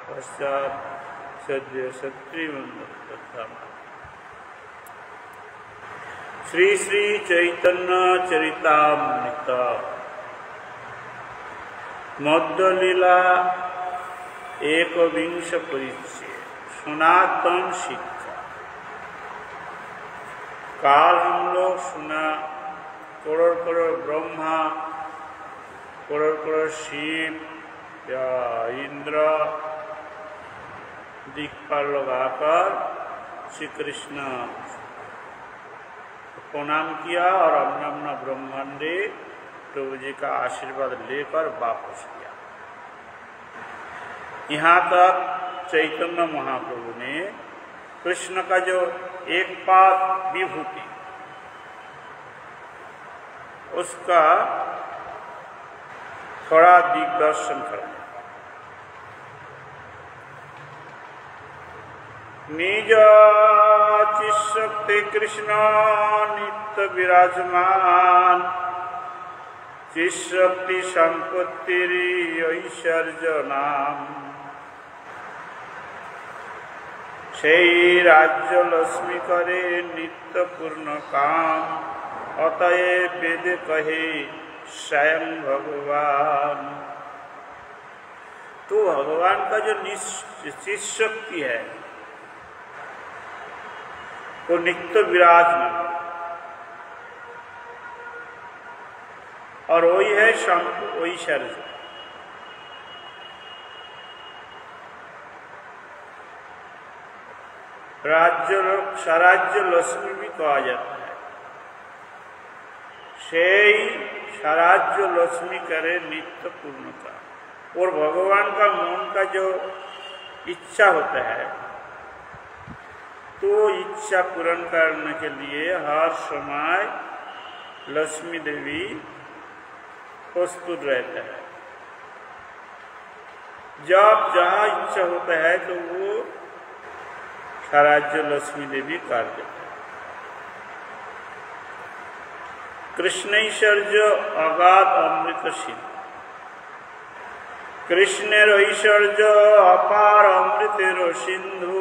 पश्चात सद्य सत्रिमंत्र श्री श्री चैतन्य चरितामृत मध्य लीला 21 परिच्छेद सनातन शिक्षा। काल हम लोग सुना करोड़ करोड़ ब्रह्मा, करोड़ करोड़ शिव या इंद्र दिक्पाल लोग आकर श्री कृष्ण को प्रणाम किया और अपना अपना ब्रह्मांडे प्रभु जी का आशीर्वाद लेकर वापस किया। यहाँ तक चैतन्य महाप्रभु ने कृष्ण का जो एक पाद विभूति उसका थोड़ा दिग्दर्शन कर निज चिशक्ति कृष्ण नित्य विराजमान चिशक्ति संपत्ति ऐश्वर्य नाम সেই राज्य लक्ष्मी करे नित्य पूर्ण काम अतएव वेद कहे स्वयं भगवान। तो भगवान का जो निश्चित शक्ति है वो नित्य विराजमान और वही है वही शरीर। राज्य लक्ष्मी भी कहा जाता है। সেই साराज्य लक्ष्मी करे नित्य पूर्णता। और भगवान का मन का जो इच्छा होता है तो इच्छा पूर्ण करने के लिए हर समय लक्ष्मी देवी प्रस्तुत रहता है। जब जहाँ इच्छा होता है तो वो साराज्य लक्ष्मी देवी कर देता है। कृष्ण ऐश्वर्य अगाध अमृत सिंधु कृष्णेर ऐश्वर्य अपार अमृतेर सिंधु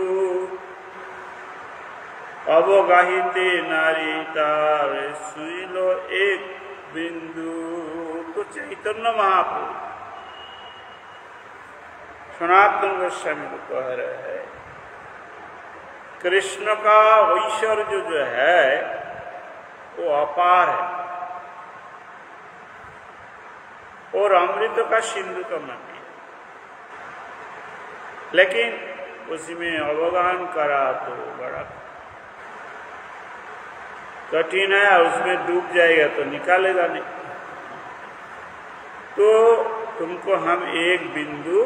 अवगाहिते नारी तार सुइलो एक बिंदु। तो चैतन्य महाप्रभु सनातन गोस्वामी को कह रहे हैं कृष्ण का ऐश्वर्य जो है वो अपार है और अमृत का सिंधु का मंदिर, लेकिन उसमें अवगाहन करा तो बड़ा कठिन है, उसमें डूब जाएगा तो निकालेगा नहीं। तो तुमको हम एक बिंदु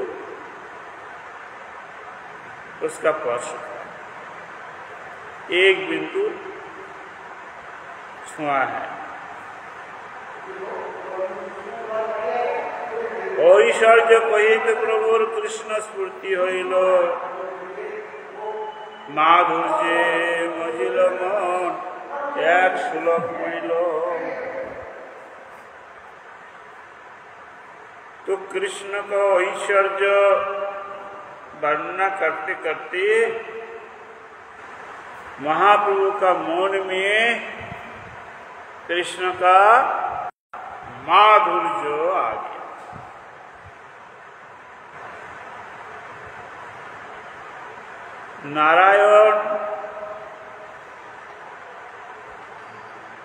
उसका स्पर्श, एक बिंदु छुआ है। ऐश्वर्य कहित प्रभुर कृष्ण स्फूर्ति हईल माधुर्य मजिल मन एक सुलभ मिल। तो कृष्ण का ऐश्वर्य वर्णना करते करते महाप्रभु का मन में कृष्ण का माधुर्य आ गया। नारायण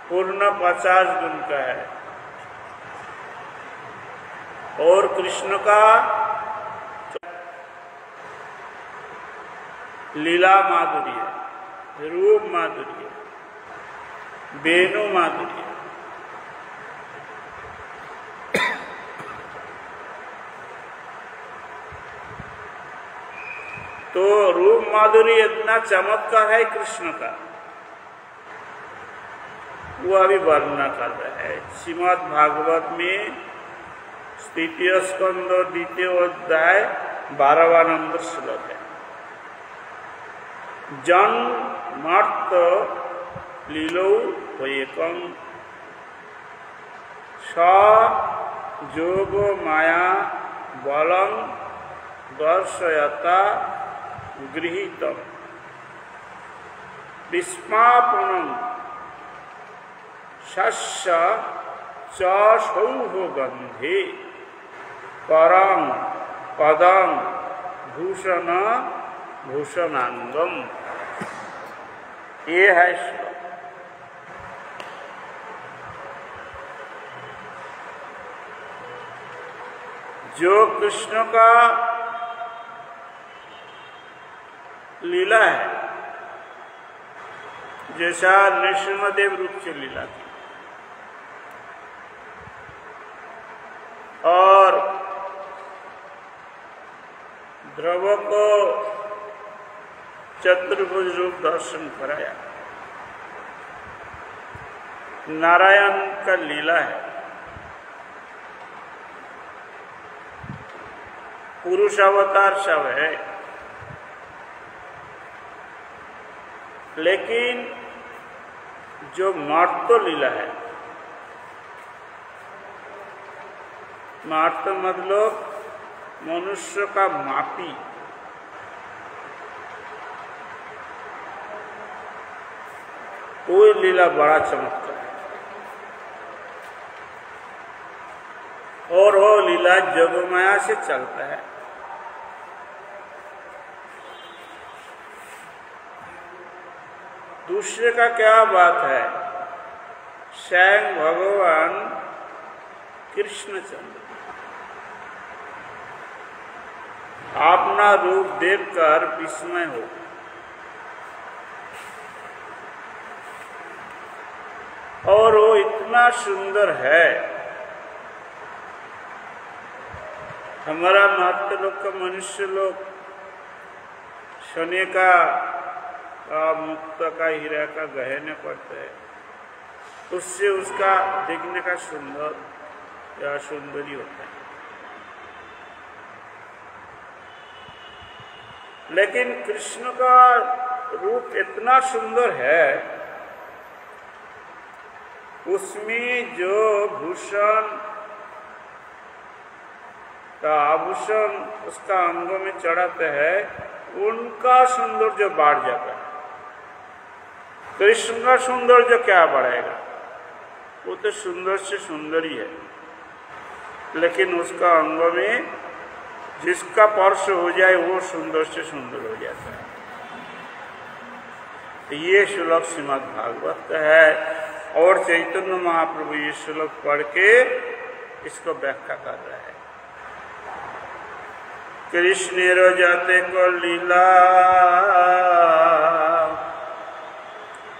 पूर्ण 50 गुण का है और कृष्ण का लीला माधुर्य, रूप माधुर्य, वेणु माधुर्य। तो रूप माधुर्य इतना चमत्कार है कृष्ण का, वो अभी वर्णना कर रहा है। श्रीमद् भागवत में तृतीय स्कंद 2 अध्याय 12वां नंबर श्लोक है। जन्मार्थ लीलो एकम स जोग माया बलम दर्शयता गृहीतम विस्मापनम शस्य च सौः गंधे परं पदं भूषण भूषणांगम। ये है श्लोक। जो कृष्ण का लीला है, जैसा नृसिंहदेव रूप से लीला थी, और ध्रुव को चतुर्भुज रूप दर्शन कराया, नारायण का लीला है। पुरुष अवतार सब है, लेकिन जो मार्तो लीला है, मार्तो मतलब मनुष्य का मापी, वो लीला बड़ा चमत्कार है। और वो लीला जोगमाया से चलता है। दूसरे का क्या बात है, स्वयं भगवान कृष्णचंद्र अपना रूप देखकर विस्मय हो, और वो इतना सुंदर है। हमारा मात्र लोग का, मनुष्य लोग सोने का, मुक्त का, हीरा का गहने पड़ते हैं, उससे उसका देखने का सुंदर या सुंदरी होता है। लेकिन कृष्ण का रूप इतना सुंदर है, उसमें जो भूषण का आभूषण उसका अंगों में चढ़ाते हैं, उनका सौंदर्य बढ़ जाता है। कृष्ण का सौंदर्य क्या बढ़ेगा, वो तो सुंदर से सुंदर ही है, लेकिन उसका अंग में जिसका स्पर्श हो जाए वो सुंदर से सुंदर हो जाता है। तो ये श्लोक श्रीमद् भागवत का है, और चैतन्य महाप्रभु ये श्लोक पढ़ के इसको व्याख्या कर रहा है। कृष्ण रजते को लीला,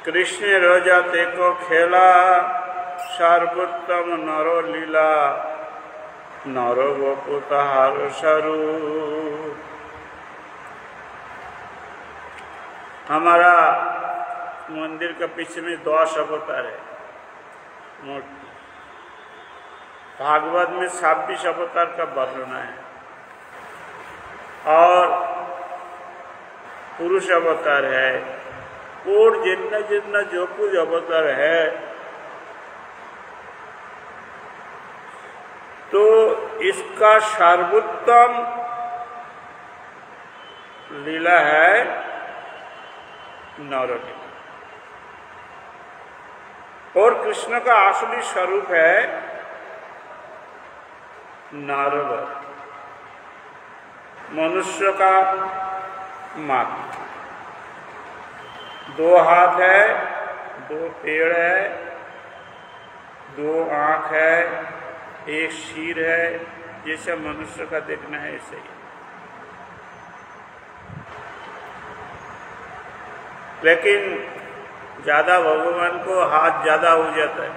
कृष्ण रजते को खेला, सर्वोत्तम नरो लीला, नरो वपु तहार स्वरूप। हमारा मंदिर के पीछे में 10 अवतार है मूर्ति। भागवत में 26 अवतार का वर्णन है, और पुरुष अवतार है, और जितना जितना जो कुछ अवतार है, तो इसका सर्वोत्तम लीला है नरलीला। और कृष्ण का असली स्वरूप है नारद, मनुष्य का मापी। 2 हाथ है, 2 पेड़ है, 2 आँख है, 1 सिर है, जैसे मनुष्य का देखना है ऐसे ही। लेकिन ज्यादा भगवान को हाथ ज्यादा हो जाता है।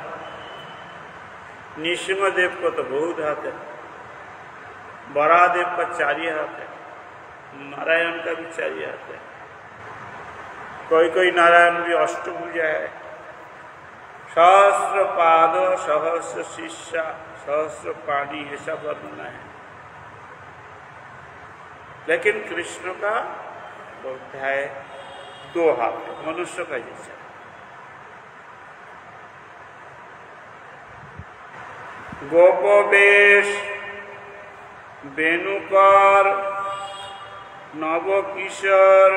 नृसिंहदेव को तो बहुत हाथ है, बरादेव का 4 हाथ है, नारायण का भी 4 हाथ है, कोई नारायण भी अष्टभुजा है। सहस्र पाद, सहस्र शिष्य, सहस्र पाणी, ऐसा वर्णन है। लेकिन कृष्ण का बोलता है 2 हाथ है, मनुष्य का जैसा। गोपोवेश, वेणुकर, নব কিশোর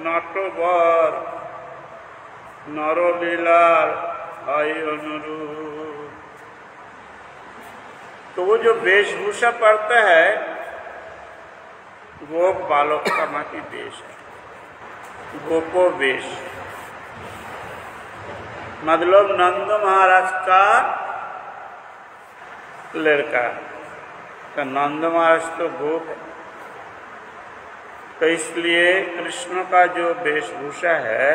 নটবর नरलीलार आई अनुरूप। तो वो जो वेशभूषा पड़ता है वो बालक का माटी वेश है, गोपो वेश, मतलब नंद महाराज का लड़का। तो नंद महाराज तो गोप है, तो इसलिए कृष्ण का जो वेशभूषा है,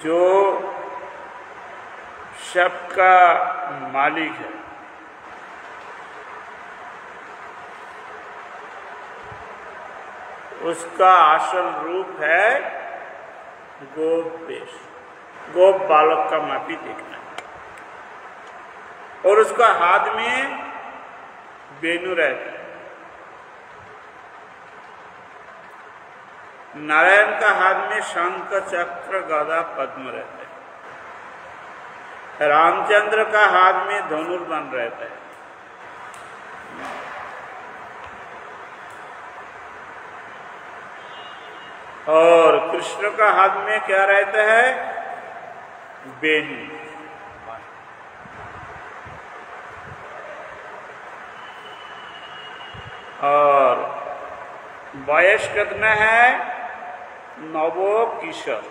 जो सबका मालिक है, उसका असल रूप है गोप वेश, गोप बालक का मापी देखना, और उसका हाथ में वेणु रहता है। नारायण का हाथ में शंख चक्र गदा पद्म रहता है, रामचंद्र का हाथ में धनुर्बाण रहता है, और कृष्ण का हाथ में क्या रहता है? वेणु। और वयस कितना है? नवो किशोर,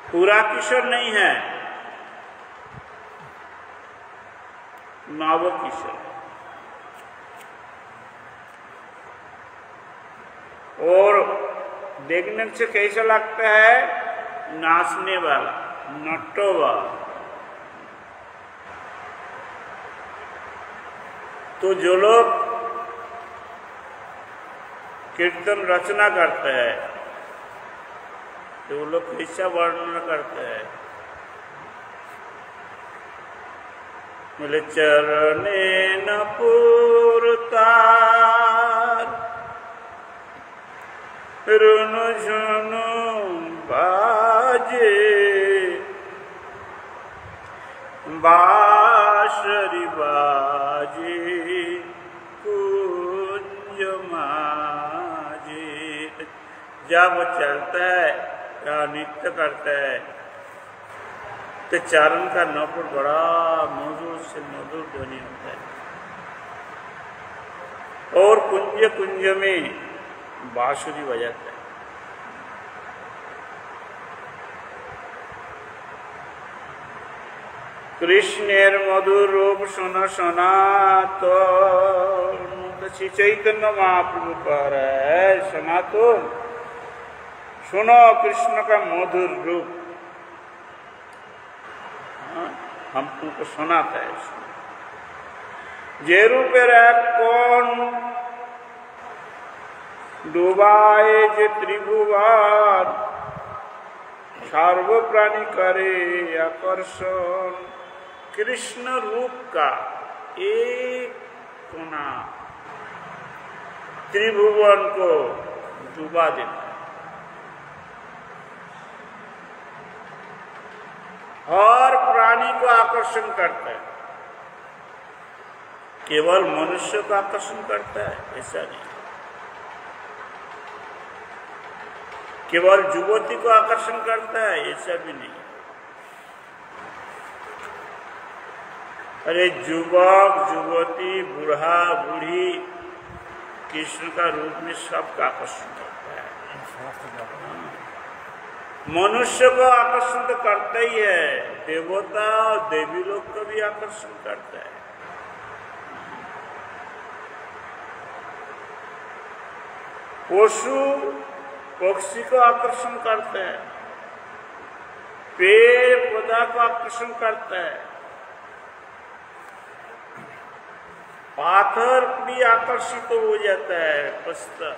पूरा किशोर नहीं है, नवो किशोर। और देखने से कैसा लगता है? नाचने वाला, नटोवा। तो जो लोग कीर्तन रचना करते हैं तो वो लोग कैसा वर्णन करते हैं? बोले चरणे न पुरतार रुनु झुनु बाजे बांसुरी बाजे कुंज माजे। जब वो चलता है या नृत्य करता है तो चरण का नपुर बड़ा मधुर से मधुर ध्वनि होता है, और कुंज कुंज में बांसुरी बजाता है। कृष्णेर मधुर रूप सुना सुना तो श्री चैतन्य महाप्रभु कह रहे हैं, सुना तो सुनो कृष्ण का मधुर रूप, हम तुमको सुनाता है। जे रूपेर कौन डुबाए जे त्रिभुवन सर्वप्राणी करे आकर्षण। कृष्ण रूप का एक कोना त्रिभुवन को डुबा देता है, हर प्राणी को आकर्षण करता है। केवल मनुष्य को आकर्षण करता है ऐसा नहीं, केवल युवती को आकर्षण करता है ऐसा भी नहीं। अरे युवक युवती बूढ़ा बूढ़ी कृष्ण का रूप में सबका आकर्षण करता है। मनुष्य को आकर्षण तो करता ही है, देवता और देवी लोग को भी आकर्षण करता है। पशु पक्षी को आकर्षण करता है, पेड़ पौधा को आकर्षण करता है, पाथर भी आकर्षित हो जाता है, पसता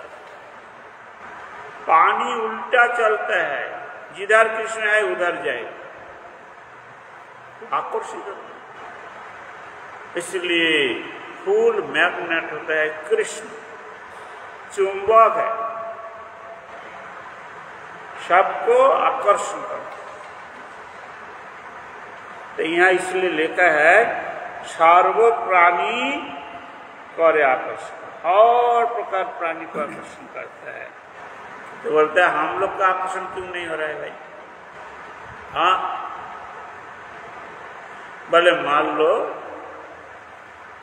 पानी उल्टा चलता है, जिधर कृष्ण है उधर जाए, आकर्षित होता है। इसलिए फूल मैग्नेट होता है, कृष्ण चुंबक है, सबको आकर्षण करता है। तो यहाँ इसलिए लिखा है सर्व प्राणी करे आकर्षण, और प्रकार प्राणी को आकर्षण करता है। तो बोलता है हम लोग का आकर्षण क्यों नहीं हो रहा है भाई? हाँ, भले मान लो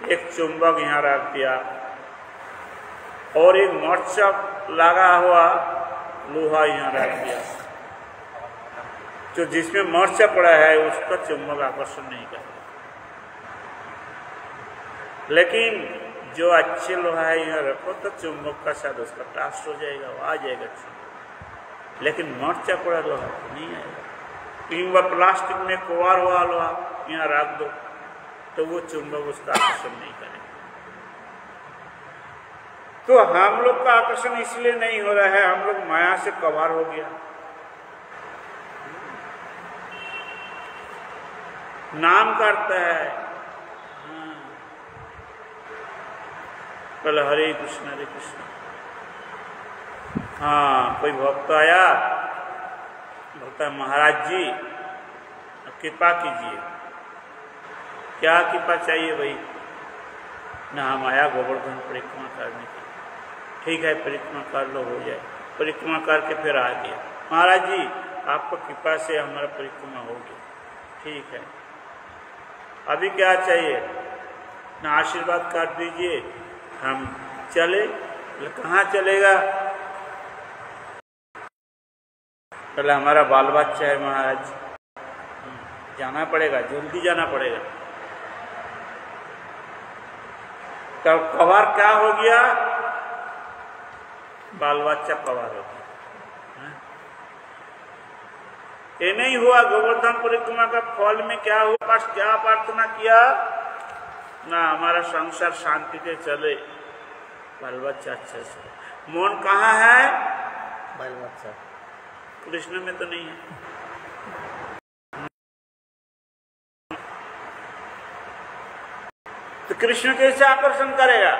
एक चुंबक यहां रख दिया और एक मर्चा लगा हुआ लोहा यहां रख दिया, तो जिसमें मर्चा पड़ा है उसका चुंबक आकर्षण नहीं करेगा। लेकिन जो अच्छे लोहा है यहाँ रखो तो चुंबक का साथ उसका ट्रांसफर हो जाएगा, वो आ जाएगा चुंबक। लेकिन मर्चा पड़ा लोहा तो नहीं आएगा। किंवा प्लास्टिक में कवर हुआ लोहा यहाँ रख दो तो वो चुंबक उसका आकर्षण नहीं करेगा। तो हम लोग का आकर्षण इसलिए नहीं हो रहा है, हम लोग माया से कवर हो गया। नाम करता है, कल हरे कृष्ण हरे कृष्ण। हाँ, कोई भक्त आया, बोलता महाराज जी कृपा कीजिए। क्या कृपा चाहिए भाई? ना हम आया गोवर्धन परिक्रमा करने की। ठीक है, परिक्रमा कर लो, हो जाए। परिक्रमा करके फिर आ गया। महाराज जी आपको कृपा से हमारा परिक्रमा हो गया। ठीक है, अभी क्या चाहिए? ना आशीर्वाद कर दीजिए, हम चले। कहाँ चलेगा? पहले हमारा बाल बच्चा है महाराज, जाना पड़ेगा, जल्दी जाना पड़ेगा। तब कवर क्या हो गया? बाल बच्चा कवर हो गया। ये नहीं हुआ। गोवर्धन परिक्रमा का फल में क्या हुआ? पास क्या प्रार्थना किया? ना हमारा संसार शांति से चले, बाल बच्चा अच्छे से। मन कहाँ है? बाल बच्चा। कृष्ण में तो नहीं है। तो कृष्ण कैसे आकर्षण करेगा?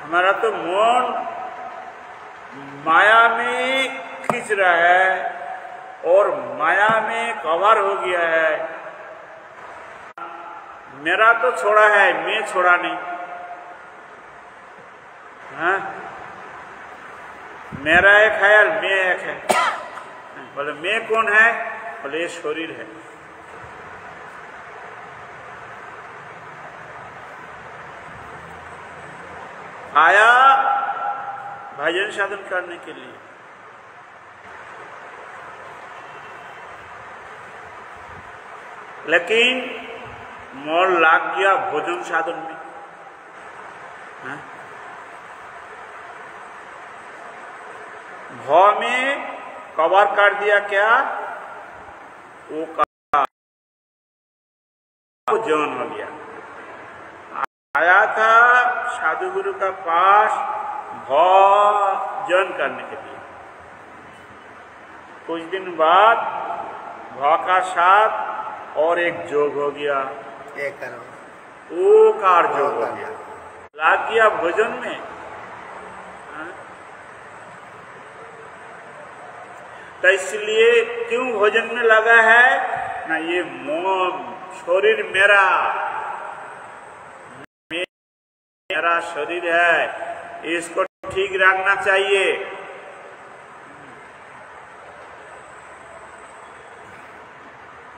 हमारा तो मन माया में खींच रहा है और माया में कवर हो गया है। मेरा तो छोड़ा है, मैं छोड़ा नहीं। हाँ? मेरा एक है और मैं एक है। बोले मैं कौन है? बोले ये शरीर है। आया भजन साधन करने के लिए, लेकिन मोल लाग गया भोजन साधन में। हाँ? भाव में कवर कर दिया क्या? वो जौन हो गया। आया था साधु गुरु का पास भजन करने के लिए। कुछ दिन बाद भाव का साथ और एक जोग हो गया, ओकार जोग हो गया, लाग गया भोजन में। तो इसलिए क्यों भोजन में लगा है? ना ये मोह शरीर मेरा शरीर है, इसको ठीक रखना चाहिए।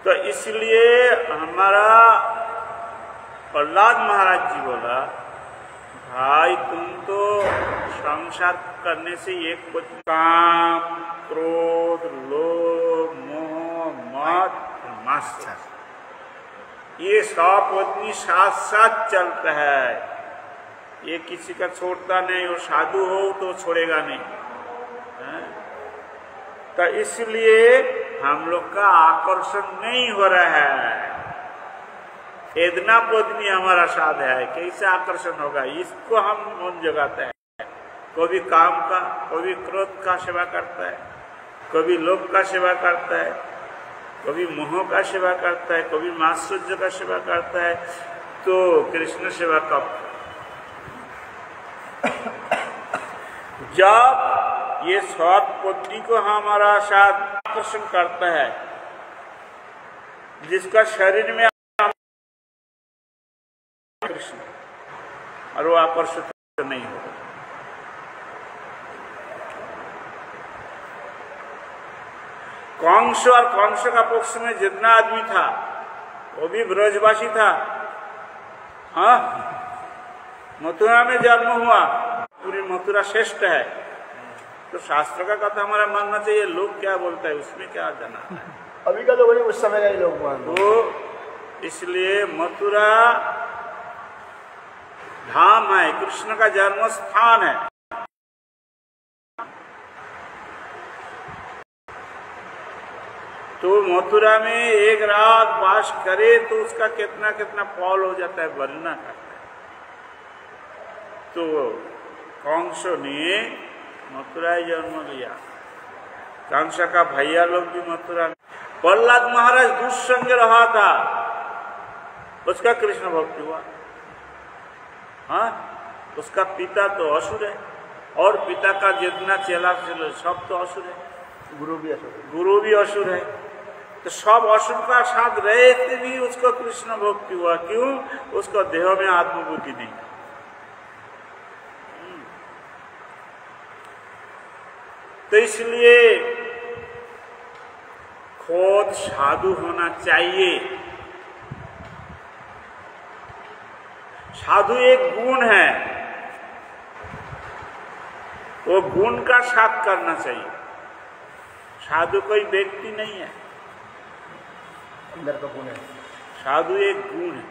तो इसलिए हमारा प्रहलाद महाराज जी बोला, भाई तुम तो संसार करने से एक कुछ काम, क्रोध, लोभ, मोह, मद, मात्सर्य, ये सब पत्नी साथ साथ चलता है। ये किसी का छोड़ता नहीं, और साधु हो तो छोड़ेगा नहीं। तो इसलिए हम लोग का आकर्षण नहीं हो रहा है। इतना पत्नी हमारा साथ है, कैसे आकर्षण होगा? इसको हम मन जगाते हैं। कभी काम का, कभी क्रोध का सेवा करता है, कभी लोभ का सेवा करता है, कभी मोह का सेवा करता है, कभी मात्सर्य का सेवा करता है। तो कृष्ण सेवा कब? जब ये सात पत्नी को हमारा साथ आकर्षण करता है, जिसका शरीर में कृष्ण, और वो आकर्षित नहीं होगा। कंस और कंस का पक्ष में जितना आदमी था वो भी ब्रजवासी था। हाँ, मथुरा में जन्म हुआ, पूरी मथुरा श्रेष्ठ है। तो शास्त्र का कथा हमारा मानना चाहिए, लोग क्या बोलता है उसमें क्या जाना। अभी का तो वही उस समय का ही लोग मान तो इसलिए मथुरा धाम है, कृष्ण का जन्म स्थान है। तो मथुरा में एक रात वास करे तो उसका कितना कितना फल हो जाता है, वर्णना करता है। तो कंस ने मथुरा ही जन्म लिया, कंस का भैया लोग भी मथुरा। प्रहलाद महाराज दुष्संग रहा था, उसका कृष्ण भक्ति हुआ। हाँ, उसका पिता तो असुर है, और पिता का जितना चेला सब तो असुर है, गुरु भी असुर है। तो सब असुर का साथ रहते भी उसको कृष्ण भक्ति हुआ। क्यों? उसको देह में आत्मबुद्धि नहीं। तो इसलिए खुद साधु होना चाहिए। साधु एक गुण है, वो गुण का साथ करना चाहिए। साधु कोई व्यक्ति नहीं है, अंदर का गुण है। साधु एक गुण है,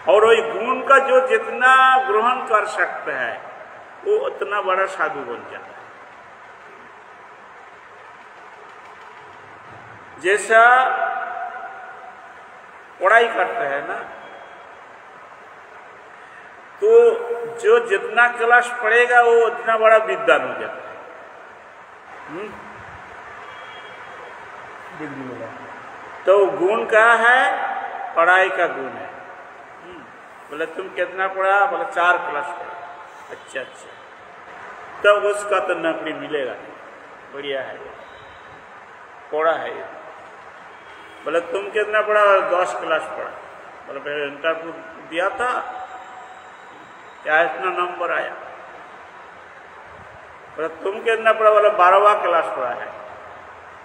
और वही गुण का जो जितना ग्रहण कर सकता है वो उतना बड़ा साधु बन जाता है। जैसा पढ़ाई करते हैं ना, तो जो जितना क्लास पढ़ेगा वो उतना बड़ा विद्वान हो जाता है। डिग्री मिला। तो गुण क्या है? पढ़ाई का गुण है। बोले तुम कितना पढ़ा? बोले 4 क्लास पढ़ा। अच्छा, तो उसका तो नौकरी मिलेगा, बढ़िया है, पढ़ा है। बोले तुम कितना पढ़ा? 10 क्लास पढ़ा। बोले पहले इंटरव्यू दिया था, क्या इतना नंबर आया? बोले तुम कितना पढ़ा? बोले 12वां क्लास पढ़ा है।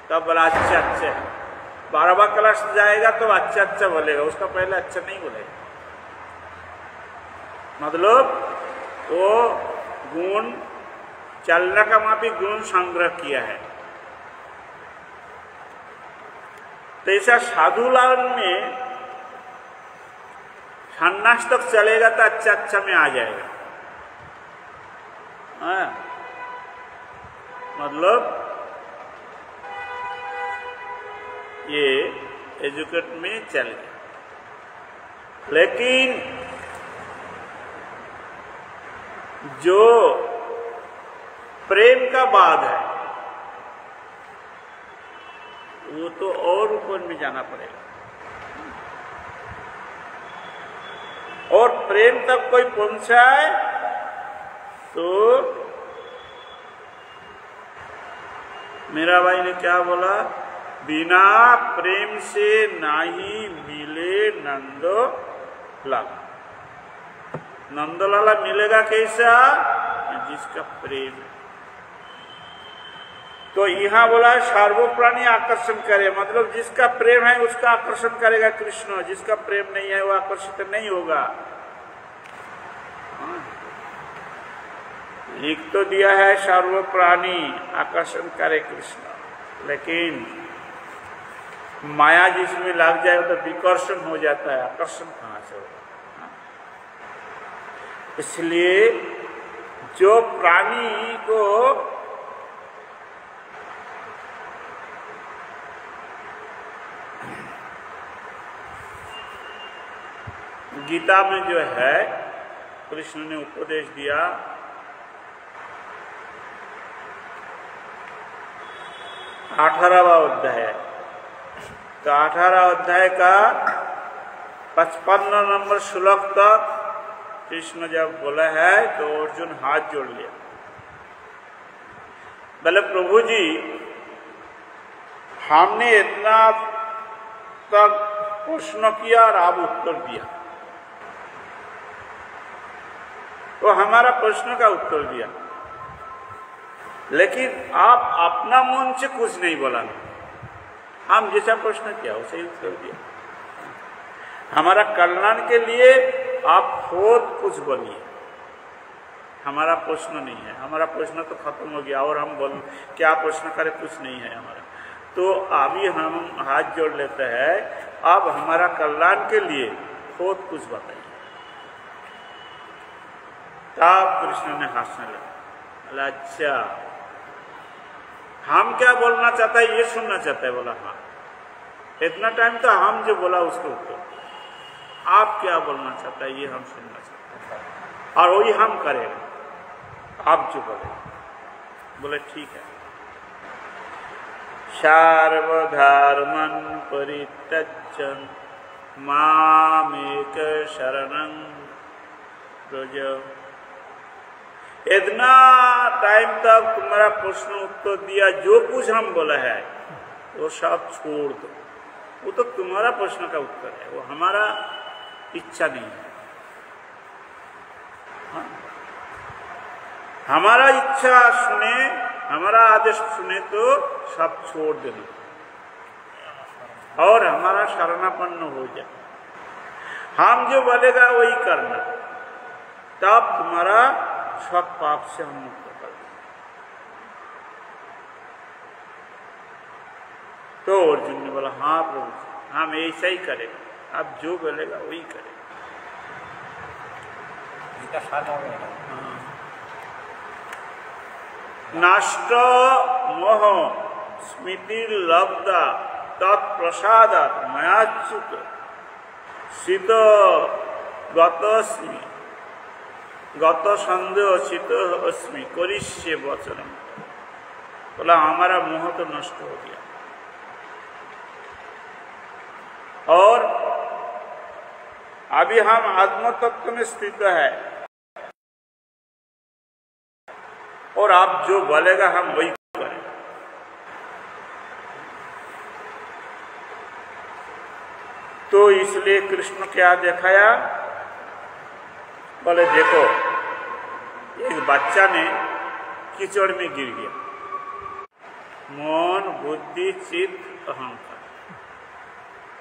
तब बोला अच्छा, 12वां क्लास जाएगा तो अच्छा बोलेगा, उसका पहले अच्छा नहीं बोलेगा। मतलब वो गुण चलने का मापी गुण संग्रह किया है। तो ऐसा साधुलाल में सन्यास तक चलेगा तो अच्छा में आ जाएगा। मतलब ये एजुकेट में चल गया। लेकिन जो प्रेम का बाद है वो तो और ऊपर में जाना पड़ेगा। और प्रेम तक कोई पहुंचाए तो मेरा भाई ने क्या बोला? बिना प्रेम से नाही मिले नंदलाला। नंदलाला मिलेगा कैसा? जिसका प्रेम है। तो यहाँ बोला सर्वप्राणी आकर्षण करे, मतलब जिसका प्रेम है उसका आकर्षण करेगा कृष्ण, जिसका प्रेम नहीं है वो आकर्षित नहीं होगा। एक तो दिया है सर्वप्राणी आकर्षण करे कृष्ण, लेकिन माया जिसमें लग जाए तो विकर्षण हो जाता है, आकर्षण कहाँ से होगा? इसलिए जो प्राणी को गीता में जो है कृष्ण ने उपदेश दिया, 18वां अध्याय। तो 18 अध्याय का 55 नंबर श्लोक तक कृष्ण जब बोला है तो अर्जुन हाथ जोड़ लिया। बोले प्रभु जी हमने इतना तक प्रश्न किया और आप उत्तर दिया, तो हमारा प्रश्न का उत्तर दिया, लेकिन आप अपना मन से कुछ नहीं बोला, हम जैसा प्रश्न किया उसे ही उत्तर दिया। हमारा कल्याण के लिए आप खुद कुछ बोलिए, हमारा प्रश्न नहीं है, हमारा प्रश्न तो खत्म हो गया और हम बोल क्या प्रश्न करें, कुछ नहीं है हमारा। तो अभी हम हाथ जोड़ लेते हैं, अब हमारा कल्याण के लिए खुद कुछ बताइए। तब कृष्ण ने हंसने लगा, अच्छा हम क्या बोलना चाहता है ये सुनना चाहता है। बोला हाँ, इतना टाइम तो हम जो बोला उसके ऊपर, आप क्या बोलना चाहता है ये हम सुनना चाहते हैं और वही हम करेंगे, आप जो बोले। बोले ठीक है। सर्वधर्मं परित्यज्य मामेक शरणं व्रज। इतना टाइम तक तुम्हारा प्रश्न उत्तर दिया, जो कुछ हम बोला है वो सब छोड़ दो, वो तो तुम्हारा प्रश्न का उत्तर है, वो हमारा इच्छा नहीं है। हाँ? हमारा इच्छा सुने, हमारा आदेश सुने तो सब छोड़ देना और हमारा शरणापन्न हो जाए, हम जो बोलेगा वही करना, तब तुम्हारा सब पाप से हम मुक्त कर देंगे। तो अर्जुन ने बोला हाँ प्रभु जी, हम ऐसा ही करेंगे, आप जो बोलेगा वही करेंगे। नष्ट मोह स्मृति लब्धा तत्प्रसादात् मयाच्युत शीत गतस्मि गत संदेह शीत अस्मि करिष्ये वचनम। बोला हमारा मोह तो नष्ट हो गया और अभी हम आत्म तत्व में स्थित है और आप जो बोलेगा हम वही करें। तो इसलिए कृष्ण क्या दिखाया, बोले देखो एक बच्चा ने कीचड़ में गिर गया, मन बुद्धि चित्त अहंकार,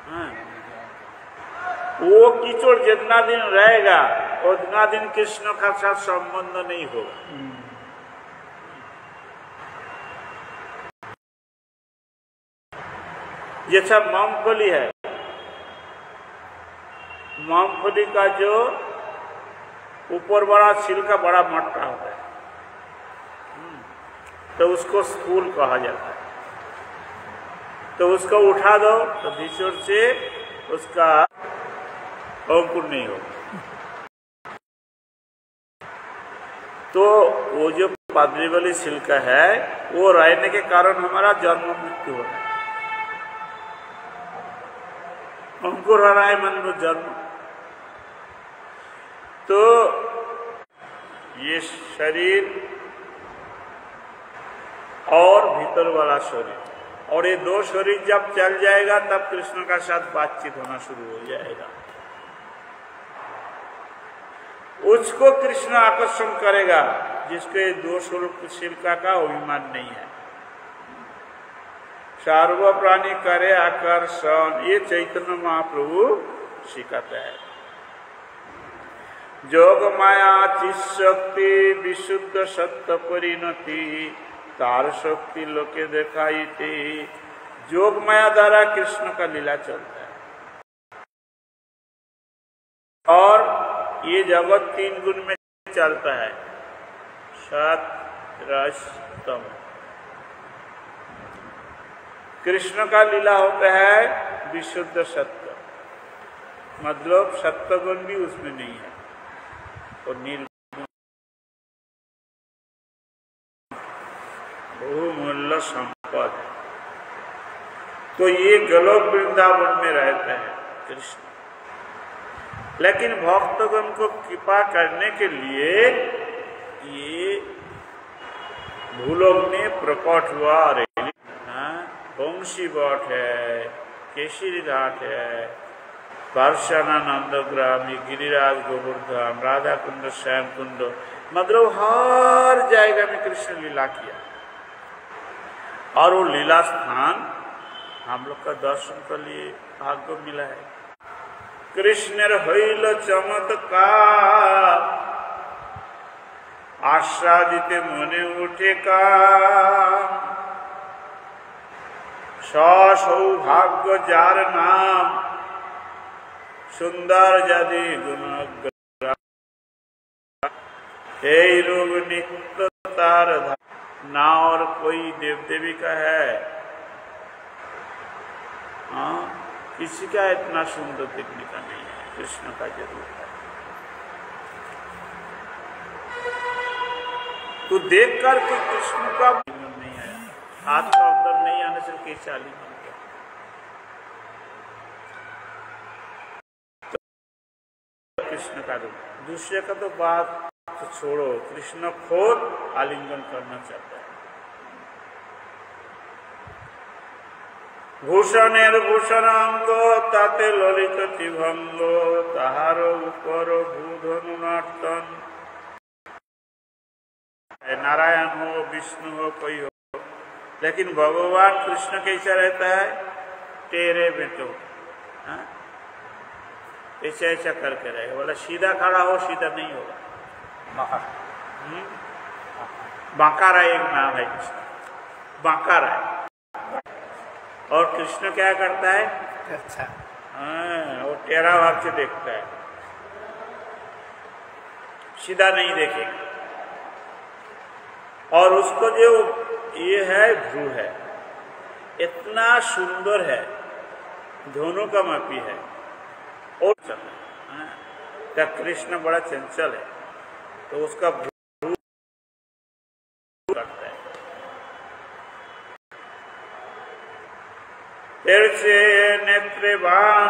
हाँ। वो कीचड़ जितना दिन रहेगा उतना दिन कृष्ण का साथ संबंध नहीं होगा। जैसा मूंगफली है, मूंगफली का जो ऊपर बड़ा छिलका बड़ा मोटा होता है, तो उसको स्थूल कहा जाता है। तो उसको उठा दो तो भीतर से उसका अंकुर नहीं होगा। तो वो जो पादरी वाली छिलका है वो रहने के कारण हमारा जन्म मृत्यु हो रहा है, अंकुर हो रहा है मन में जन्म। तो ये शरीर और भीतर वाला शरीर, और ये दो शरीर जब चल जाएगा तब कृष्ण का साथ बातचीत होना शुरू हो जाएगा। उसको कृष्ण आकर्षण करेगा जिसके दो स्वरूप छिलका का अभिमान नहीं है। सर्व प्राणी करे आकर्षण, ये चैतन्य महाप्रभु सिखाते हैं। जोग माया चिशक्ति विशुद्ध सत्य परिणति तार शक्ति लोके देखाई थी। जोग माया द्वारा कृष्ण का लीला चलता है और ये जगत तीन गुण में चलता है, सत रस तम। कृष्ण का लीला होता है विशुद्ध सत्य, मतलब सत्य गुण भी उसमें नहीं है और निर्गुण बहुमूल्य संपद। तो ये गोलोक वृंदावन में रहते हैं कृष्ण, लेकिन भक्तगण को कृपा करने के लिए ये भूलोक में प्रकट हुआ। वंशी बट है, केसरी घाट है, पार्श्वना नंदग्राम, गिरिराज गोवर्धन, राधा कुंड, श्याम कुंड, मतलब हर जगह में कृष्ण लीला किया। और वो लीला स्थान हम लोग का दर्शन के लिए भाग्य मिला है। कृष्णेर हईल चमत्कार, आस्वादिते मने उठे काम, सौभाग्य जार नाम, सुंदर यदि गुणग्राम, हे लोग नित्य तार ना और कोई देव देवी का है। हाँ, किसी का इतना सुंदर दिखने का नहीं है, कृष्ण का जरूर है। तो देख कर के कृष्ण का नहीं आया, हाथ का अंदर नहीं आने से कैसे आलिंगन बन गया। तो कृष्ण का रूप, दूसरे का तो बात तो छोड़ो, कृष्ण खुद आलिंगन करना चाहता है। भूषणेर भूषणांग ताते ललित त्रिभंग, ताहार ऊपर भूधनु नर्तन। नारायण हो, विष्णु हो, कोई हो, लेकिन भगवान कृष्ण कैसा रहता है? तेरे बेटो, ऐसा ऐसा करके रहेगा। बोला सीधा खड़ा हो, सीधा नहीं होगा, बांका एक नाम है कृष्ण, बांका है। और कृष्ण क्या करता है? अच्छा, वो टेढ़ा भाव से देखता है, सीधा नहीं देखेगा। और उसको जो ये है भ्रू है, इतना सुंदर है, दोनों का मापी है। और क्या कृष्ण बड़ा चंचल है, तो उसका भ्रू करता है। तेरसे नेत्रेवान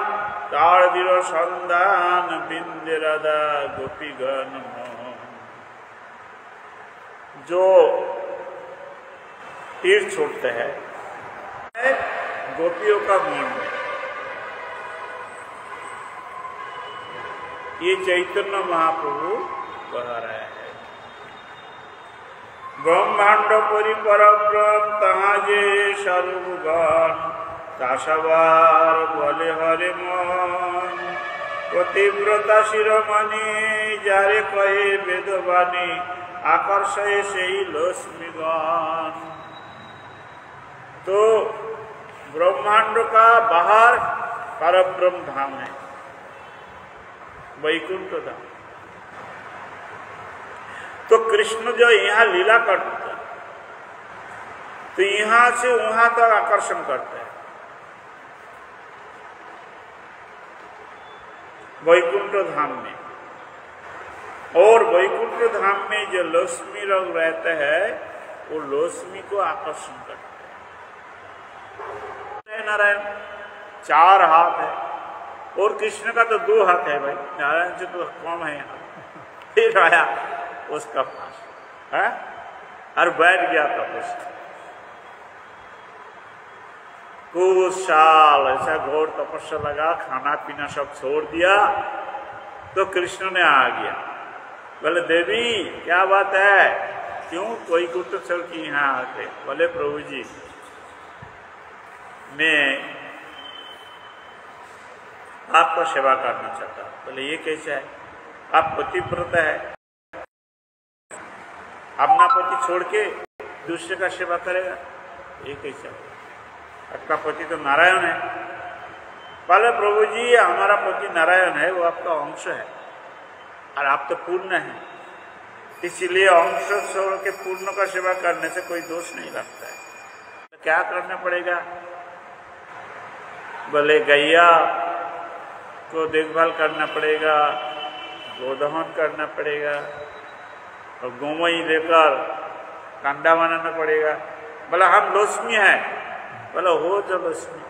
ताड़दिरो संधान, बिंदे राधा गोपीगण मोहन। जो तीर छोड़ते हैं गोपियों का मन में, ये चैतन्य महाप्रभु कह रहे हैं। ब्रह्मांड परि परब्रह्म तहाँ जे सर्वगण, तासवार बोले हरे मन। पतिव्रता शिरोमणि जारे कहे वेदवाणी, आकर्षय से ही लक्ष्मीगण। तो ब्रह्मांड का बाहर परब्रह्म धाम है, वैकुंठ धाम। तो कृष्ण जो यहाँ लीला करता है, तो यहाँ से वहां तक आकर्षण करता है। वैकुंठ धाम में, और वैकुंठ धाम में जो लक्ष्मी लोग रहते हैं, वो लक्ष्मी को आकर्षण करते हैं। नारायण चार हाथ है, और कृष्ण का तो 2 हाथ है भाई, नारायण से तो कम है यहाँ। फिर आया उसका पास है और बैठ गया तपस्या। कुछ साल ऐसा घोर तपस्या लगा, खाना पीना सब छोड़ दिया, तो कृष्ण ने आ गया। बोले देवी क्या बात है, क्यों कोई गुट चल की यहाँ आते? बोले प्रभु जी मैं आपका सेवा करना चाहता हूँ। बोले ये कैसा है? आप पतिव्रत है, अपना पति छोड़ के दूसरे का सेवा करेगा, ये कैसा है? आपका पति तो नारायण है। बोले प्रभु जी हमारा पति नारायण है, वो आपका अंश है, और आप तो पूर्ण है, इसीलिए अंश छोड़ के पूर्ण का सेवा करने से कोई दोष नहीं लगता है। तो क्या करना पड़ेगा? बोले गैया को देखभाल करना पड़ेगा, गोदहन करना पड़ेगा, और गोमई लेकर कंडा बनाना पड़ेगा। बोला हम लक्ष्मी हैं। बोला हो जो लक्ष्मी,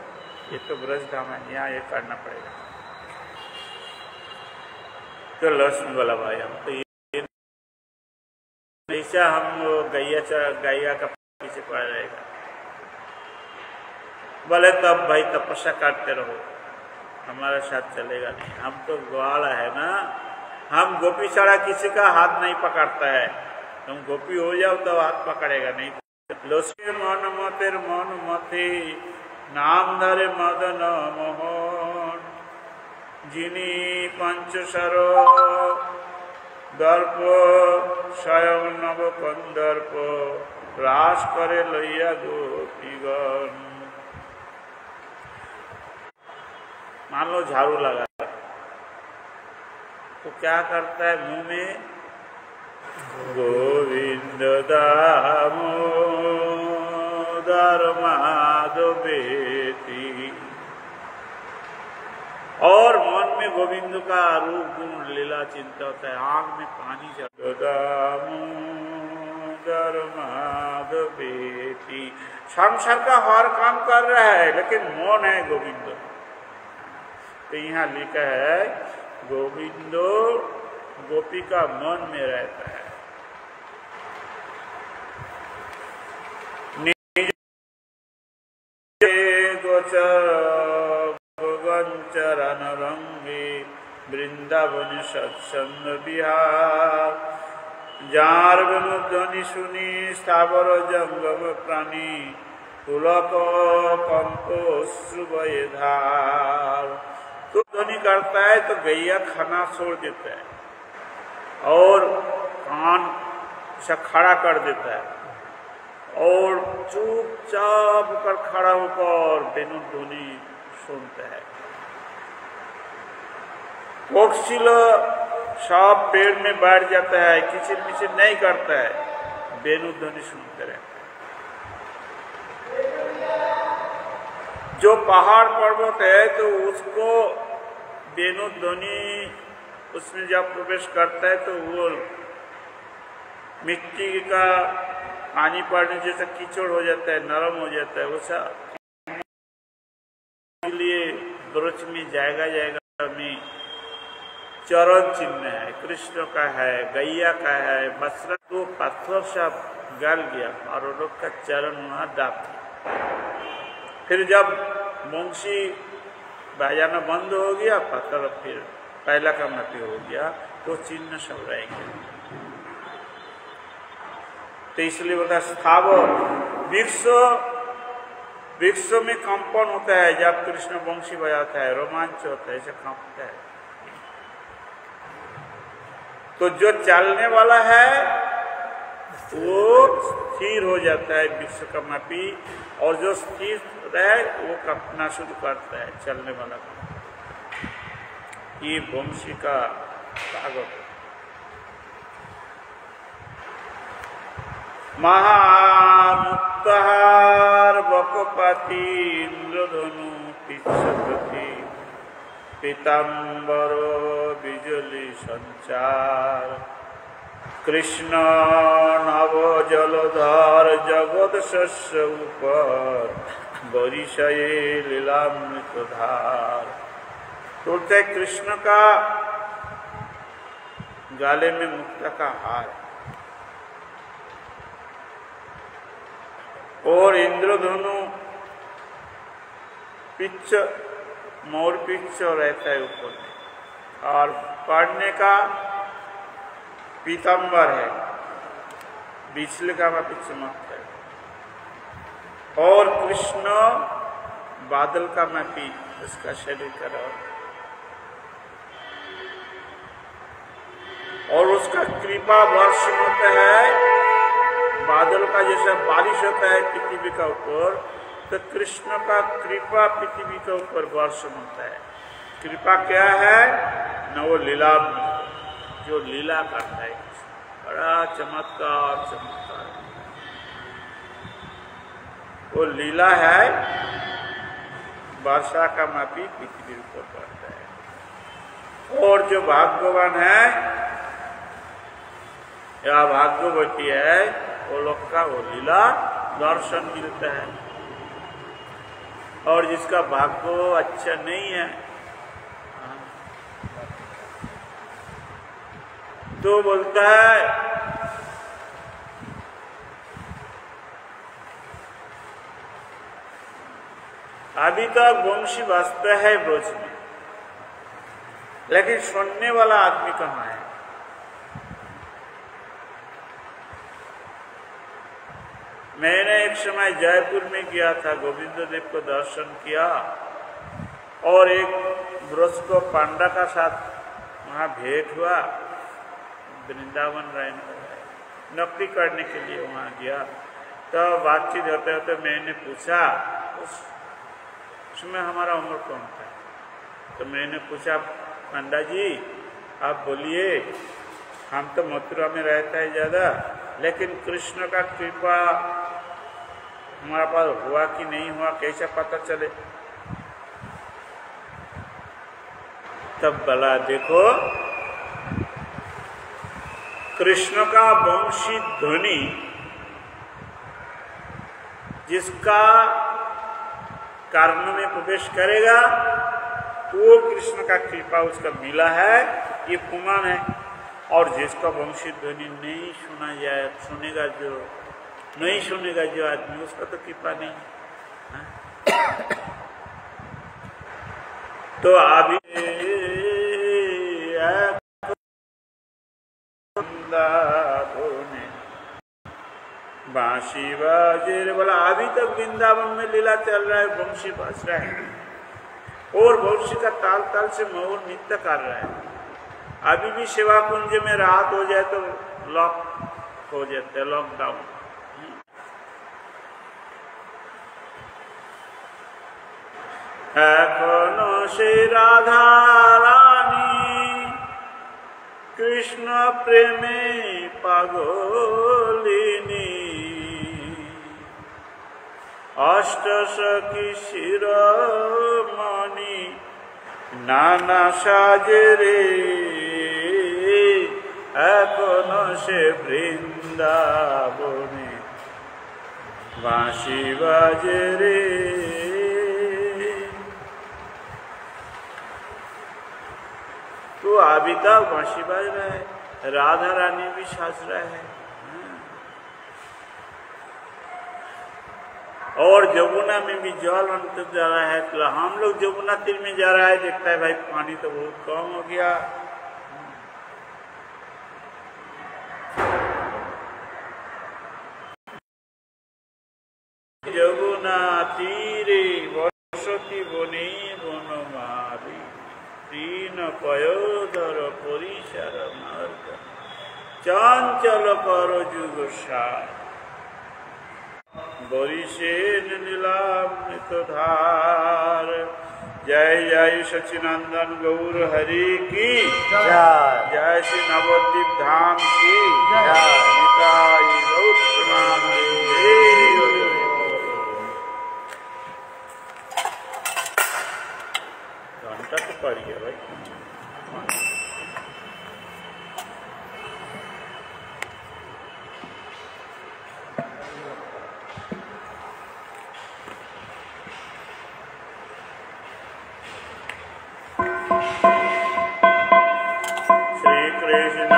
ये तो ब्रज धाम है, यहाँ ये करना पड़ेगा। तो लक्ष्मी बोला भाई हम तो ये ऐसा, हम गैया का पीछे पड़ रहेगा। बोले तब भाई तपस्या करते रहो, हमारे साथ चलेगा नहीं, हम तो ग्वाला है ना, हम गोपी छड़ा किसी का हाथ नहीं पकड़ता है, तुम गोपी हो जाओ तो हाथ पकड़ेगा नहीं। लोसे मन मतेर मन मते नाम धरे मदन मोहन, जिनी पंचशर दर्प स्वयं नव कंदर्प, रास करे लैया गोपीगण। मान लो झाड़ू लगा तो क्या करता है मुंह में, गोविंद दामोदर माधवेति, और मन में गोविंद का रूप गुण लीला चिंता होता है, आंख में पानी चलता, दामोदर माधवेति। संसार का हर काम कर रहा है लेकिन मन है गोविंद। तो यहाँ लिखा है गोविंदो गोपी का मन में रहता है। चरण रंगे वृंदावन सत्संग विहार, जार ध्वनि सुनी स्थावर जंगम प्राणी, पुलक कंपो श्रुभय धार। तो ध्वनि करता है तो गैया खाना छोड़ देता है और कान से खड़ा कर देता है और चुपचाप होकर खड़ा होकर वेणु ध्वनि सुनता है। कोकिल सब पेड़ में बैठ जाता है, किचिर मिचिर नहीं करता है, वेणु ध्वनि सुनते रहता है। जो पहाड़ पर्वत है तो उसको वेणु ध्वनि उसमें जब प्रवेश करता है तो वो मिट्टी का पानी पड़ने जैसा कीचड़ हो जाता है, नरम हो जाता है, वैसा लिए ब्रज में जाएगा में चरण चिन्ह है, कृष्ण का है, गैया का है, मसरा तो पत्थर से गल गया और लोग का चरण वहां दाप दिया। फिर जब मुंशी बजाना बंद हो गया, पत्थर फिर पहला का मत हो गया, तो चिन्ह सब रहेंगे। तो इसलिए बोलता स्थावर वृक्ष में कंपन होता है जब कृष्ण वंशी बजाता है, रोमांच होता है, ऐसे कांपता है। तो जो चलने वाला है वो स्थिर हो जाता है वृक्ष का मापी, और जो स्थिर है वो कंपना शुरू करता है चलने वाला का। ये वंशी का ताकत। महामुक्तार बकपति इंद्रधनु पिच्छति, पीताम्बर बिजली संचार, कृष्ण नव जलधर जगत शस्य ऊपर, बरिशये लीलामृत धार। बोलते कृष्ण का गाले में मुक्ता का हार और इंद्रधनु पिच्छ मोर पिच्छ रहता है ऊपर में, और पढ़ने का पीताम्बर है, बिछले का पिच्छ मत है, और कृष्ण बादल का मापी उसका शरीर का रहा, और उसका कृपा वर्ष होता है बादल का जैसा बारिश होता है पृथ्वी का ऊपर, तो कृष्ण का कृपा पृथ्वी के ऊपर वर्ष होता है। कृपा क्या है न, वो लीला जो लीला करता है, बड़ा चमत्कार वो लीला है, वर्षा का मापी पृथ्वी ऊपर पड़ता है। और जो भाग्यवान है या भाग्यवती है वो लोग का वो लीला दर्शन मिलता है, और जिसका भाग्य अच्छा नहीं है तो बोलता है अभी तक वंशी बसता है ब्रज में, लेकिन सुनने वाला आदमी कहाँ है? मैंने एक समय जयपुर में गया था, गोविंद देव को दर्शन किया और एक ब्रज को पांडा का साथ वहाँ भेंट हुआ। वृंदावन रहने नौकरी करने के लिए वहाँ गया, तो बातचीत होते होते मैंने पूछा, उसमें हमारा उम्र कौन था, तो मैंने पूछा पंडा जी आप बोलिए, हम तो मथुरा में रहता है ज़्यादा, लेकिन कृष्ण का कृपा हमारे पास हुआ कि नहीं हुआ कैसे पता चले? तब बोला देखो, कृष्ण का वंशी ध्वनि जिसका कारण में प्रवेश करेगा वो कृष्ण का कृपा उसका मिला है, ये प्रमाण है। और जिसका वंशी ध्वनि नहीं सुना जाए, सुनेगा जो नहीं सुनेगा जो आदमी, उसका तो कृपा नहीं है। तो अभी बांशी बाजे, बोला अभी तक वृंदावन में लीला चल रहा है, वंशी बज रहा है और वंशी का ताल ताल से मोर नृत्य कर रहा है। अभी भी सेवा कुंज में रात हो जाए तो लॉक हो जाते, लॉकडाउन। एखोनो से राधा रानी कृष्ण प्रेमे पागलिनी, अष्टसखी शिरोमणि नाना साजे रे, एखोनो से वृंदावने बांशी बाजे रे। तो अभी तक बांशी बज रहा है, राधा रानी भी साज रहा है। और जमुना में भी जल अंतर जा रहा है, तो हम लोग जमुना तीर में जा रहा है, देखता है भाई पानी तो बहुत कम हो गया। जमुना तीरे बसती बने बनमारी, तीन पयोधर परिसर मार्ग, चंचल कर जुग सार, बरिशेन नीलामृत धार। जय जय सचिनंदन गौर हरि की जय, जय श्री नवद्वीप धाम की जय, निताई गौर प्रेमानंदे। घंटा तो पड़ गया भाई। श्री कृष्ण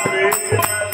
Krishna